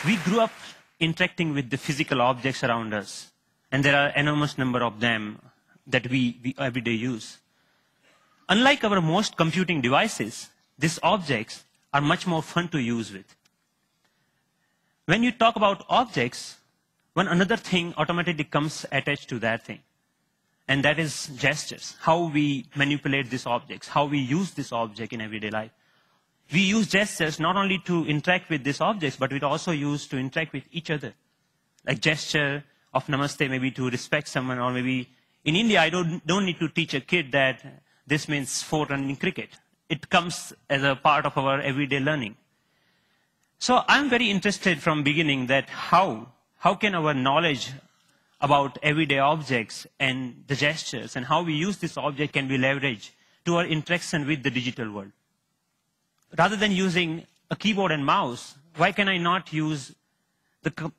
We grew up interacting with the physical objects around us, and there are enormous number of them that we every day use. Unlike our most computing devices, these objects are much more fun to use with. When you talk about objects, one another thing automatically comes attached to that thing, and that is gestures, how we manipulate these objects, how we use this object in everyday life. We use gestures not only to interact with these objects, but we also use to interact with each other. Like gesture of namaste, maybe to respect someone, or maybe in India, I don't need to teach a kid that this means 4 run in cricket. It comes as a part of our everyday learning. So I'm very interested from beginning that how can our knowledge about everyday objects and the gestures and how we use this object can be leveraged to our interaction with the digital world. Rather than using a keyboard and mouse, why can I not use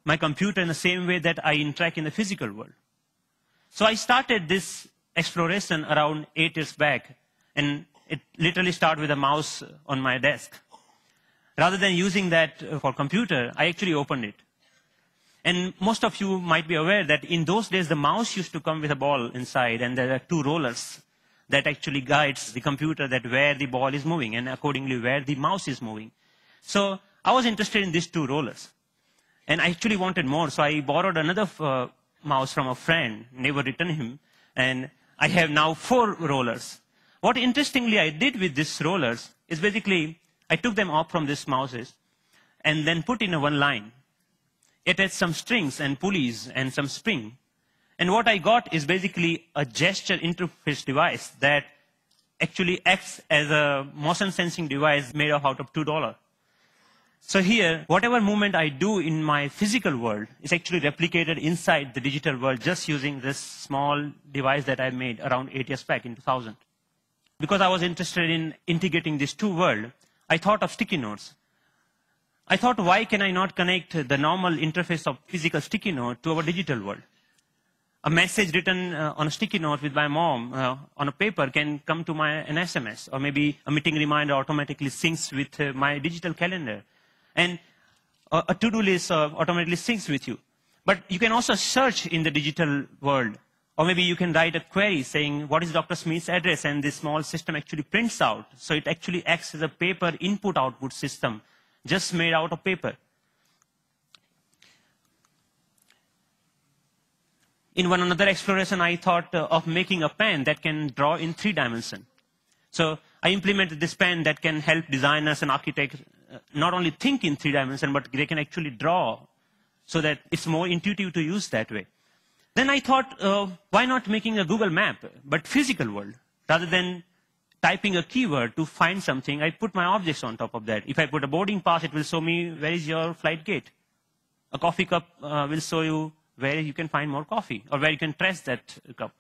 my computer in the same way that I interact in the physical world? So I started this exploration around 8 years back, and it literally started with a mouse on my desk. Rather than using that for computer, I actually opened it. And most of you might be aware that in those days, the mouse used to come with a ball inside, and there are 2 rollers that actually guides the computer that where the ball is moving and accordingly where the mouse is moving. So I was interested in these 2 rollers. And I actually wanted more, so I borrowed another mouse from a friend, never returned him, and I have now 4 rollers. What interestingly I did with these rollers is basically I took them off from these mouses and then put in a one line. It had some strings and pulleys and some spring. And what I got is basically a gesture interface device that actually acts as a motion sensing device made out of $2. So here, whatever movement I do in my physical world is actually replicated inside the digital world just using this small device that I made around 8 years back in 2000. Because I was interested in integrating these 2 worlds, I thought of sticky notes. I thought, why can I not connect the normal interface of physical sticky note to our digital world? A message written on a sticky note with my mom on a paper can come to an SMS, or maybe a meeting reminder automatically syncs with my digital calendar. And a to-do list automatically syncs with you. But you can also search in the digital world, or maybe you can write a query saying, what is Dr. Smith's address? And this small system actually prints out. So it actually acts as a paper input-output system, just made out of paper. In one another exploration, I thought of making a pen that can draw in 3 dimensions. So I implemented this pen that can help designers and architects not only think in 3 dimensions, but they can actually draw so that it's more intuitive to use that way. Then I thought, why not making a Google map, but physical world? Rather than typing a keyword to find something, I put my objects on top of that. If I put a boarding pass, it will show me where is your flight gate. A coffee cup will show you where you can find more coffee, or where you can trace that cup.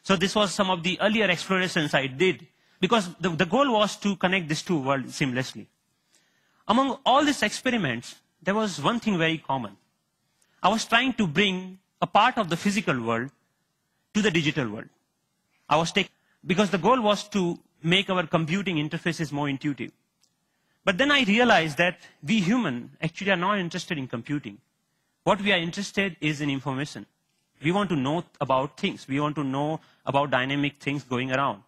So this was some of the earlier explorations I did, because the goal was to connect these 2 worlds seamlessly. Among all these experiments, there was one thing very common. I was trying to bring a part of the physical world to the digital world. Because the goal was to make our computing interfaces more intuitive. But then I realized that we humans actually are not interested in computing. What we are interested is in information. We want to know about things. We want to know about dynamic things going around.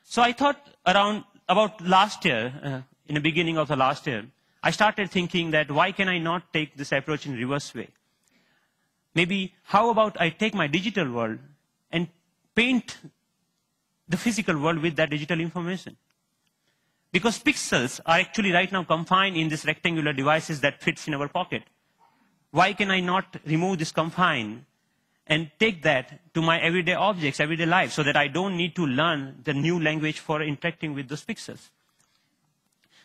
So I thought about last year, in the beginning of the last year, I started thinking that why can I not take this approach in reverse way? Maybe how about I take my digital world and paint the physical world with that digital information? Because pixels are actually right now confined in these rectangular devices that fits in our pocket. Why can I not remove this confine and take that to my everyday objects, everyday life, so that I don't need to learn the new language for interacting with those pixels?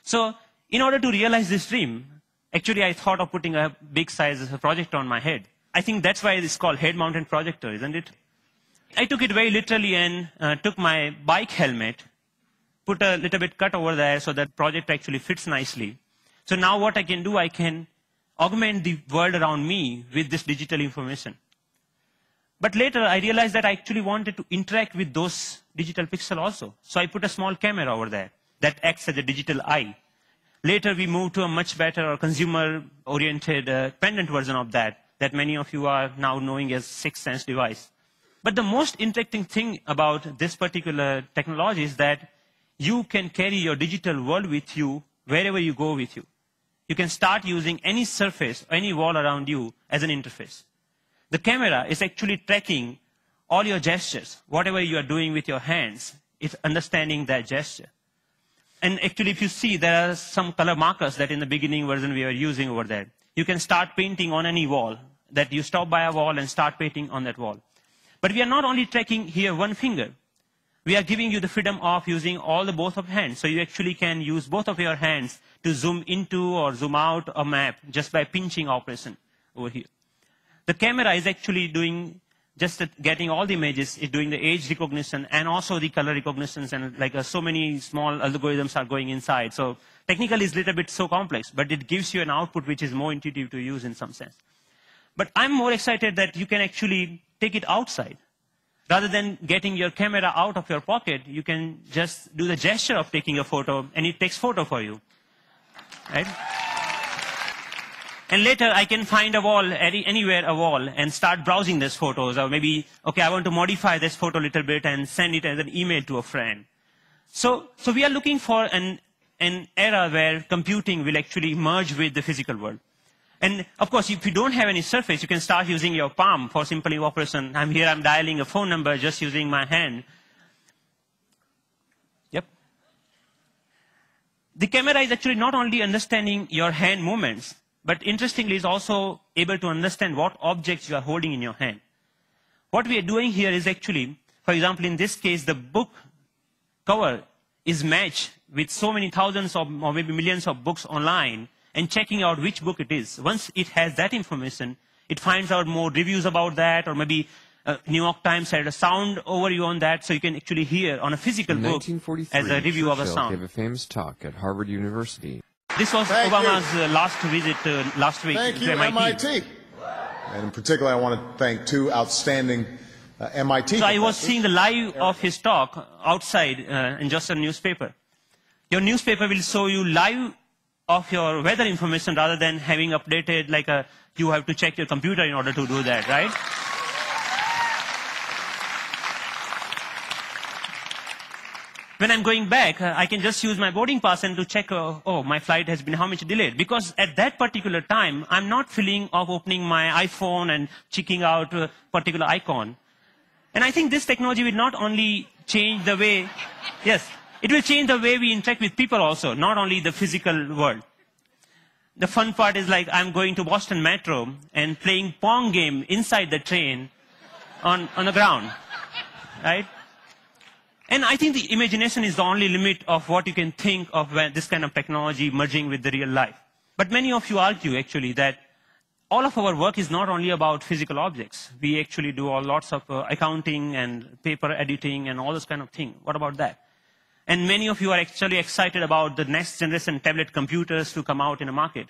So in order to realize this dream, actually I thought of putting a big size projector on my head. I think that's why it's called head-mounted projector, isn't it? I took it very literally and took my bike helmet, put a little bit cut over there so that projector actually fits nicely. So now what I can do, I can augment the world around me with this digital information. But later I realized that I actually wanted to interact with those digital pixels also. So I put a small camera over there that acts as a digital eye. Later, we moved to a much better or consumer-oriented pendant version of that many of you are now knowing as SixthSense device. But the most interesting thing about this particular technology is that you can carry your digital world with you wherever you go with you. You can start using any surface, any wall around you as an interface. The camera is actually tracking all your gestures. Whatever you are doing with your hands, it's understanding that gesture. And actually, if you see, there are some color markers that in the beginning version we were using over there. You can start painting on any wall, that you stop by a wall and start painting on that wall. But we are not only tracking here one finger. We are giving you the freedom of using all the both of hands. So you actually can use both of your hands to zoom into or zoom out a map just by pinching operation over here. The camera is actually doing just getting all the images, it's doing the age recognition and also the color recognitions, and like so many small algorithms are going inside. So technically it's a little bit so complex, but it gives you an output which is more intuitive to use in some sense. But I'm more excited that you can actually take it outside. Rather than getting your camera out of your pocket, you can just do the gesture of taking a photo and it takes photo for you. Right? And later, I can find a wall, anywhere a wall, and start browsing these photos. Or maybe, okay, I want to modify this photo a little bit and send it as an email to a friend. So we are looking for an era where computing will actually merge with the physical world. And of course, if you don't have any surface, you can start using your palm for simple operation. I'm here, I'm dialing a phone number just using my hand. Yep. The camera is actually not only understanding your hand movements, but interestingly, it's also able to understand what objects you are holding in your hand. What we are doing here is actually, for example, in this case, the book cover is matched with so many thousands of, or maybe millions of books online, and checking out which book it is. Once it has that information, it finds out more reviews about that, or maybe New York Times had a sound overview on that, so you can actually hear on a physical book as a review of a sound. Gave a famous talk at Harvard University. This was Obama's last visit last week Thank you, to MIT. And in particular, I want to thank two outstanding MIT So I was seeing the live of his talk outside in just a newspaper. Your newspaper will show you live of your weather information rather than having updated like you have to check your computer in order to do that, right? When I'm going back, I can just use my boarding pass and to check, oh, my flight has been how much delayed. Because at that particular time, I'm not feeling of opening my iPhone and checking out a particular icon. And I think this technology will not only change the way, yes, it will change the way we interact with people also, not only the physical world. The fun part is like I'm going to Boston Metro and playing Pong game inside the train on the ground, right? And I think the imagination is the only limit of what you can think of when this kind of technology merging with the real life. But many of you argue, actually, that all of our work is not only about physical objects. We actually do lots of accounting and paper editing and all this kind of thing. What about that? And many of you are actually excited about the next generation tablet computers to come out in the market.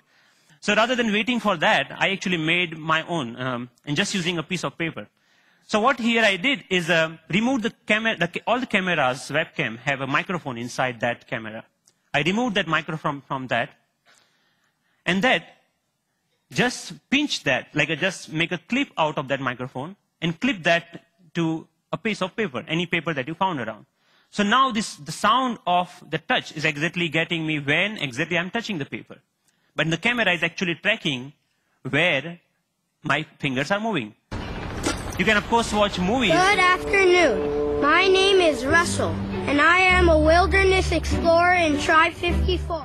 So rather than waiting for that, I actually made my own, and just using a piece of paper. So what here I did is remove the camera, all the cameras, webcam, have a microphone inside that camera. I removed that microphone from that. And that, just pinch that, like just make a clip out of that microphone and clip that to a piece of paper, any paper that you found around. So now the sound of the touch is exactly getting me when exactly I'm touching the paper. But the camera is actually tracking where my fingers are moving. You can, of course, watch movies. Good afternoon. My name is Russell, and I am a wilderness explorer in Tribe 54.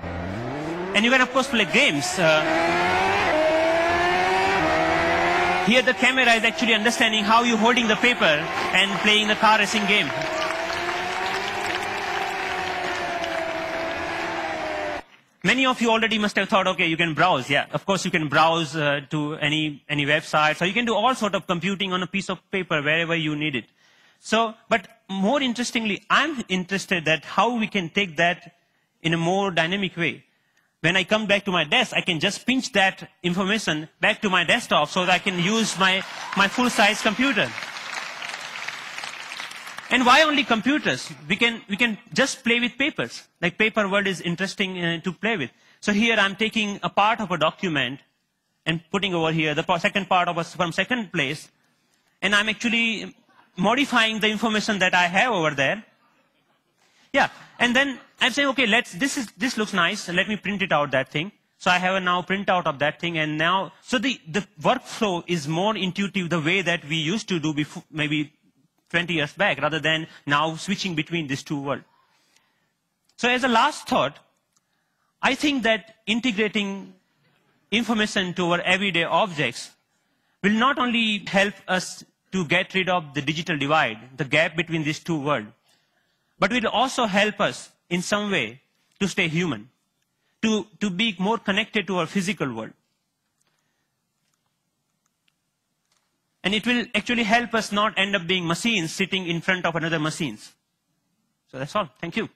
And you can, of course, play games. Here the camera is actually understanding how you're holding the paper and playing the car racing game. Many of you already must have thought, okay, you can browse. Yeah, of course you can browse to any website. So you can do all sort of computing on a piece of paper wherever you need it. So, but more interestingly, I'm interested that how we can take that in a more dynamic way. When I come back to my desk, I can just pinch that information back to my desktop so that I can use my full-size computer. And why only computers? We can just play with papers. Like paper world is interesting to play with. So here I'm taking a part of a document and putting over here the second part of from second place, and I'm actually modifying the information that I have over there. Yeah, and then I'm saying, okay, this looks nice, and let me print it out, that thing. So I have a now printout of that thing, and now, so the workflow is more intuitive the way that we used to do before, maybe 20 years back, rather than now switching between these two worlds. So as a last thought, I think that integrating information to our everyday objects will not only help us to get rid of the digital divide, the gap between these two worlds, but will also help us in some way to stay human, to be more connected to our physical world. And it will actually help us not end up being machines sitting in front of another machines. So that's all. Thank you.